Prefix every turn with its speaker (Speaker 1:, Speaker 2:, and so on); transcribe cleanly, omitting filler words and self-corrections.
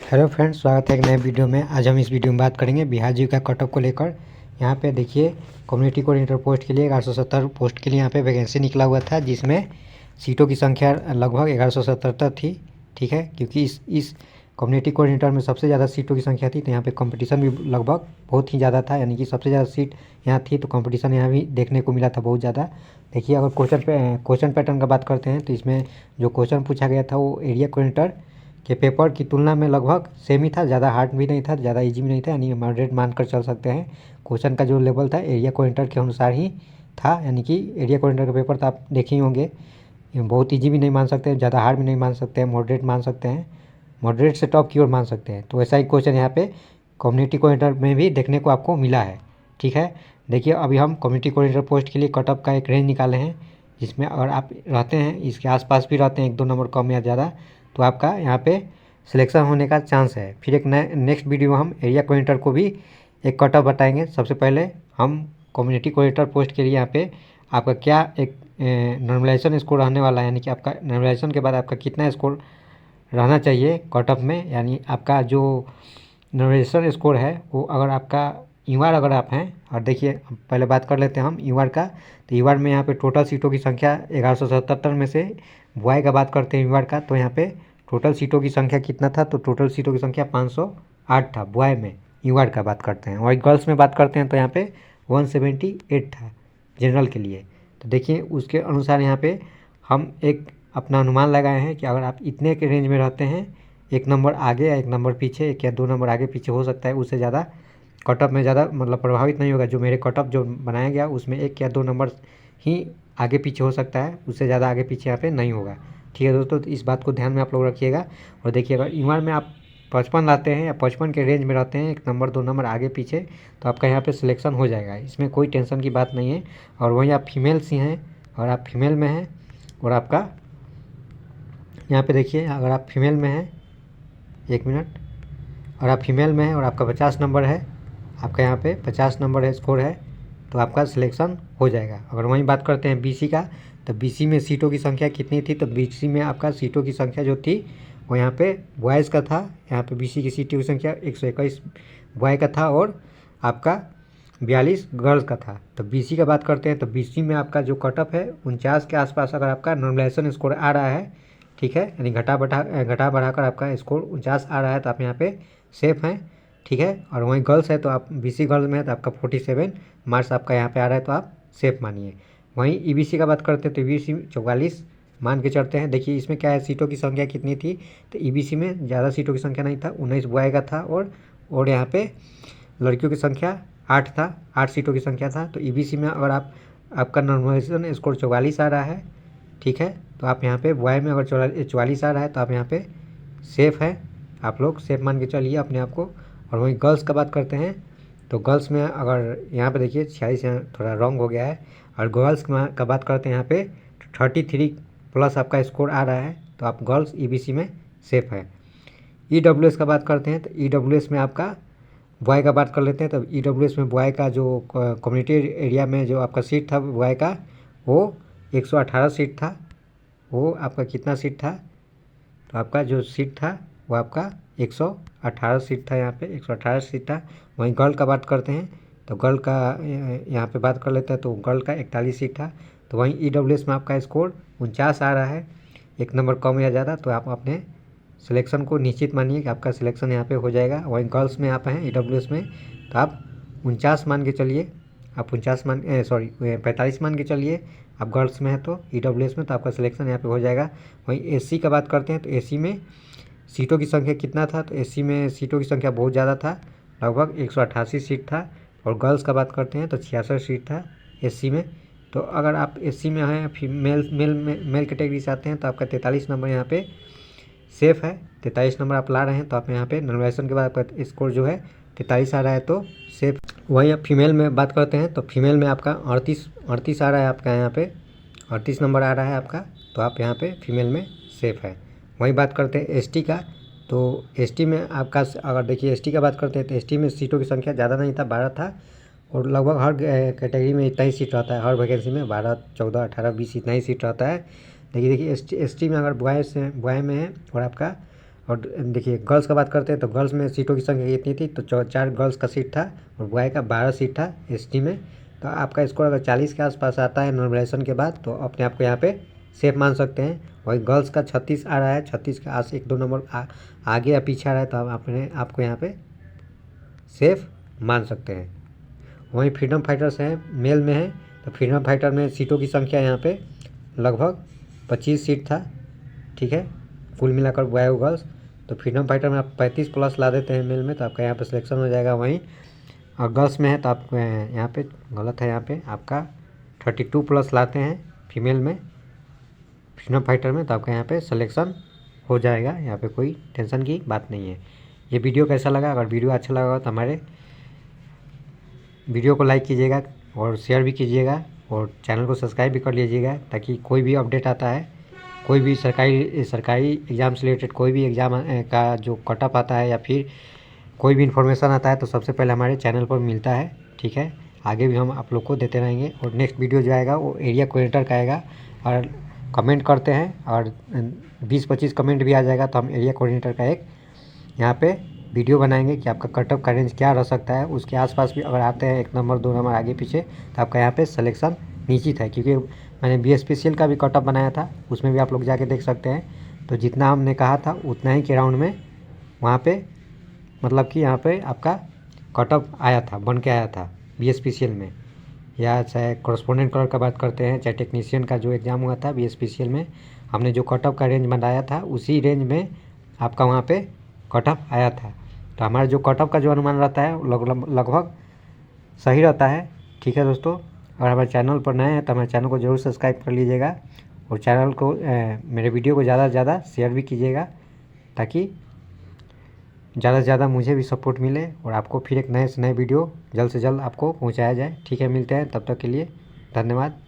Speaker 1: Hello friends, स्वागत है एक नए वीडियो में। आज हम इस वीडियो में बात करेंगे बिहार जी का कट ऑफ को लेकर। यहाँ पे देखिए, कम्युनिटी कोऑर्डिनेटर पोस्ट के लिए 1170 पोस्ट के लिए यहाँ पे वैकेंसी निकला हुआ था, जिसमें सीटों की संख्या लगभग 1177 थी। ठीक है, क्योंकि इस कम्युनिटी कोऑर्डिनेटर में सबसे ज़्यादा सीटों की संख्या थी, तो यहाँ पे कंपटीशन भी लगभग बहुत ही ज़्यादा था, यानी कि सबसे ज़्यादा सीट यहाँ थी, तो कंपटीशन यहाँ भी देखने को मिला था बहुत ज़्यादा। देखिए, अगर क्वेश्चन पैटर्न का बात करते हैं तो इसमें जो क्वेश्चन पूछा गया था वो एरिया कोऑर्डिनेटर के पेपर की तुलना में लगभग सेम ही था, ज़्यादा हार्ड भी नहीं था, ज़्यादा इजी भी नहीं था, यानी मॉडरेट मानकर चल सकते हैं। क्वेश्चन का जो लेवल था एरिया कोऑर्डिनेटर के अनुसार ही था, यानी कि एरिया कोऑर्डिनेटर का पेपर तो आप देखे ही होंगे। बहुत ईजी भी नहीं मान सकते, ज़्यादा हार्ड भी नहीं मान सकते हैं, मॉडरेट मान सकते हैं, मॉडरेट से टॉप की ओर मान सकते हैं। तो ऐसा ही क्वेश्चन यहाँ पे कम्युनिटी कोऑर्डिनेटर में भी देखने को आपको मिला है। ठीक है, देखिए अभी हम कम्युनिटी कोऑर्डिनेटर पोस्ट के लिए कट ऑफ का एक रेंज निकाले हैं, जिसमें अगर आप रहते हैं इसके आसपास भी रहते हैं, 1-2 नंबर कम या ज़्यादा, तो आपका यहाँ पे सिलेक्शन होने का चांस है। फिर एक नेक्स्ट वीडियो में हम एरिया कोऑर्डिनेटर को भी एक कट ऑफ बताएंगे। सबसे पहले हम कम्युनिटी कोऑर्डिनेटर पोस्ट के लिए यहाँ पे आपका क्या एक नॉर्मलाइजेशन स्कोर रहने वाला है, यानी कि आपका नॉर्मलाइजेशन के बाद आपका कितना स्कोर रहना चाहिए कट ऑफ में, यानी आपका जो नॉर्मलाइजेशन स्कोर है वो अगर आपका यूआर अगर आप हैं। और देखिए, पहले बात कर लेते हैं हम यूआर का। तो यूआर में यहाँ पे टोटल सीटों की संख्या 1177 में से बॉय का बात करते हैं यूआर का, तो यहाँ पे टोटल सीटों की संख्या कितना था, तो टोटल सीटों की संख्या 508 था बॉय में। यूआर का बात करते हैं, और गर्ल्स में बात करते हैं तो यहाँ पे 178 था जनरल के लिए। तो देखिए, उसके अनुसार यहाँ पे हम एक अपना अनुमान लगाए हैं कि अगर आप इतने के रेंज में रहते हैं, एक नंबर आगे या एक नंबर पीछे, 1 या 2 नंबर आगे पीछे हो सकता है, उससे ज़्यादा कट ऑफ में ज़्यादा मतलब प्रभावित नहीं होगा। जो मेरे कट ऑफ जो बनाया गया उसमें 1 या 2 नंबर ही आगे पीछे हो सकता है, उससे ज़्यादा आगे पीछे यहाँ पे नहीं होगा। ठीक है दोस्तों, तो इस बात को ध्यान में आप लोग रखिएगा। और देखिए, अगर यूआर में आप 55 लाते हैं या 55 के रेंज में रहते हैं, 1 नंबर 2 नंबर आगे पीछे, तो आपका यहाँ पे सिलेक्शन हो जाएगा, इसमें कोई टेंशन की बात नहीं है। और वहीं आप फीमेल्स ही हैं और आप फीमेल में हैं, और आपका यहाँ पे देखिए, अगर आप फीमेल में हैं, 1 मिनट, और आप फीमेल में हैं और आपका 50 नंबर है, आपका यहाँ पे 50 नंबर है स्कोर है, तो आपका सिलेक्शन हो जाएगा। अगर वहीं बात करते हैं बीसी का, तो बीसी में सीटों की संख्या कितनी थी, तो बीसी में आपका सीटों की संख्या जो थी वो यहाँ पे बॉयज़ का था, यहाँ पे बीसी की सीटों की संख्या 121 बॉय का था और आपका 42 गर्ल्स का था। तो बीसी का बात करते हैं तो बीसी में आपका जो कटअप है 49 के आसपास अगर आपका नॉर्मलाइजेशन स्कोर आ रहा है, ठीक है, यानी घटा बढ़ाकर आपका स्कोर 49 आ रहा है, तो आप यहाँ पे सेफ़ हैं। ठीक है, और वहीं गर्ल्स है तो आप बीसी गर्ल्स में है तो आपका 47 मार्क्स आपका यहाँ पे आ रहा है, तो आप सेफ़ मानिए। वहीं ईबीसी का बात करते हैं तो ईबीसी 44 मान के चलते हैं। देखिए, इसमें क्या है, सीटों की संख्या कितनी थी, तो ईबीसी में ज़्यादा सीटों की संख्या नहीं था, 19 बॉय का था, और यहाँ पे लड़कियों की संख्या 8 था, 8 सीटों की संख्या था। तो ईबीसी में अगर आपका नॉर्मलाइजेशन स्कोर 44 आ रहा है, ठीक है, तो आप यहाँ पे बॉय में अगर 44 आ रहा है तो आप यहाँ पे सेफ़ है, आप लोग सेफ़ मान के चलिए अपने आप को। और वहीं गर्ल्स का बात करते हैं तो गर्ल्स में अगर यहाँ पे देखिए 46 यहाँ थोड़ा रॉन्ग हो गया है, और गर्ल्स का बात करते हैं यहाँ पे 33 प्लस आपका स्कोर आ रहा है, तो आप गर्ल्स ईबीसी में सेफ़ है। ईडब्ल्यूएस का बात करते हैं तो ईडब्ल्यूएस में आपका बॉय का बात कर लेते हैं। तो ईडब्ल्यूएस में बॉय का जो कम्युनिटी एरिया में जो आपका सीट था बॉय का, वो 118 सीट था। वो आपका कितना सीट था, तो आपका जो सीट था वो आपका 118 सीट था, यहाँ पे 118 सीट था। वहीं गर्ल का बात करते हैं तो गर्ल का यहाँ पे बात कर लेते हैं, तो गर्ल का 41 सीट था। तो वहीं ईडब्ल्यूएस में आपका स्कोर 49 आ रहा है, 1 नंबर कम या ज़्यादा, तो आप अपने सिलेक्शन को निश्चित मानिए कि आपका सिलेक्शन यहाँ पे हो जाएगा। वहीं गर्ल्स में आप हैं ईडब्ल्यूएस में, तो आप 49 मान के चलिए, आप 45 मान के चलिए, आप गर्ल्स में है तो ईडब्ल्यूएस में, तो आपका सिलेक्शन यहाँ पे हो जाएगा। वहीं एससी का बात करते हैं तो एससी में सीटों की संख्या कितना था, तो एससी में सीटों की संख्या बहुत ज़्यादा था, लगभग 188 सीट था। और गर्ल्स का बात करते हैं तो 66 सीट था एससी में। तो अगर आप एससी में हैं, फिर मेल कैटेगरी से आते हैं, तो आपका 43 नंबर यहाँ पे सेफ़ है, 43 नंबर आप ला रहे हैं, तो आप यहाँ पे नॉर्मलाइजेशन के बाद आपका स्कोर जो है 43 आ रहा है, तो सेफ़। वहीं आप फीमेल में बात करते हैं तो फीमेल में आपका 38 आ रहा है, आपका यहाँ पे 38 नंबर आ रहा है आपका, तो आप यहाँ पे फीमेल में सेफ़ है। वहीं बात करते हैं एसटी का, तो एसटी में आपका अगर देखिए एसटी का बात करते हैं तो एसटी में सीटों की संख्या ज़्यादा नहीं था, 12 था, और लगभग हर कैटेगरी में इतना ही सीट रहता है, हर वैकेंसी में 12, 14, 18, 20 इतना ही सीट रहता है। देखिए एसटी में अगर बॉय में है और आपका और देखिए गर्ल्स का बात करते हैं तो गर्ल्स में सीटों की संख्या कितनी थी, तो 4 गर्ल्स का सीट था और बॉय का 12 सीट था एसटी में। तो आपका स्कोर अगर 40 के आसपास आता है नॉर्मलाइजेशन के बाद तो अपने आप को यहाँ पे सेफ मान सकते हैं। वही गर्ल्स का 36 आ रहा है, 36 के आस 1-2 नंबर आगे या पीछे आ रहा है तो आप अपने आपको यहाँ पे सेफ मान सकते हैं। वहीं फ्रीडम फाइटर्स हैं मेल में है, तो फ्रीडम फाइटर में सीटों की संख्या यहाँ पे लगभग 25 सीट था, ठीक है, कुल मिलाकर बॉय और गर्ल्स। तो फ्रीडम फाइटर में आप 35 प्लस ला देते हैं मेल में तो आपका यहाँ पे सिलेक्शन हो जाएगा। वहीं और गर्ल्स में है तो आप यहाँ पे गलत है, यहाँ पे आपका 32 प्लस लाते हैं फीमेल में फ्रीडम फाइटर में तो आपका यहाँ पे सिलेक्शन हो जाएगा। यहाँ पे कोई टेंशन की बात नहीं है। ये वीडियो कैसा लगा, अगर वीडियो अच्छा लगा तो हमारे वीडियो को लाइक कीजिएगा और शेयर भी कीजिएगा और चैनल को सब्सक्राइब भी कर लीजिएगा, ताकि कोई भी अपडेट आता है, कोई भी सरकारी एग्ज़ाम से रिलेटेड कोई भी एग्ज़ाम का जो कट ऑफ आता है या फिर कोई भी इन्फॉर्मेशन आता है तो सबसे पहले हमारे चैनल पर मिलता है, ठीक है। आगे भी हम आप लोग को देते रहेंगे। और नेक्स्ट वीडियो जो आएगा वो एरिया कोऑर्डिनेटर का आएगा। और कमेंट करते हैं और 20-25 कमेंट भी आ जाएगा तो हम एरिया कोऑर्डिनेटर का एक यहाँ पे वीडियो बनाएंगे कि आपका कट ऑफ का रेंज क्या रह सकता है। उसके आसपास भी अगर आते हैं 1 नंबर 2 नंबर आगे पीछे तो आपका यहाँ पे सिलेक्शन निश्चित है, क्योंकि मैंने BSPCL का भी कट ऑफ बनाया था, उसमें भी आप लोग जाके देख सकते हैं। तो जितना हमने कहा था उतना ही के राउंड में वहाँ पे मतलब कि यहाँ पे आपका कट ऑफ आया था, बन के आया था BSPCL में। या चाहे कॉरेस्पोंडेंट क्लर्क का बात करते हैं, चाहे टेक्नीशियन का जो एग्ज़ाम हुआ था BSPCL में, हमने जो कट ऑफ का रेंज बनाया था उसी रेंज में आपका वहाँ पे कट ऑफ आया था। तो हमारा जो कट ऑफ का जो अनुमान रहता है लगभग सही रहता है, ठीक है दोस्तों। अगर हमारे चैनल पर नए हैं तो हमारे चैनल को ज़रूर सब्सक्राइब कर लीजिएगा और चैनल को मेरे वीडियो को ज़्यादा से ज़्यादा शेयर भी कीजिएगा, ताकि ज़्यादा से ज़्यादा मुझे भी सपोर्ट मिले और आपको फिर एक नए से नए वीडियो जल्द से जल्द आपको पहुंचाया जाए, ठीक है। मिलते हैं, तब तक के लिए धन्यवाद।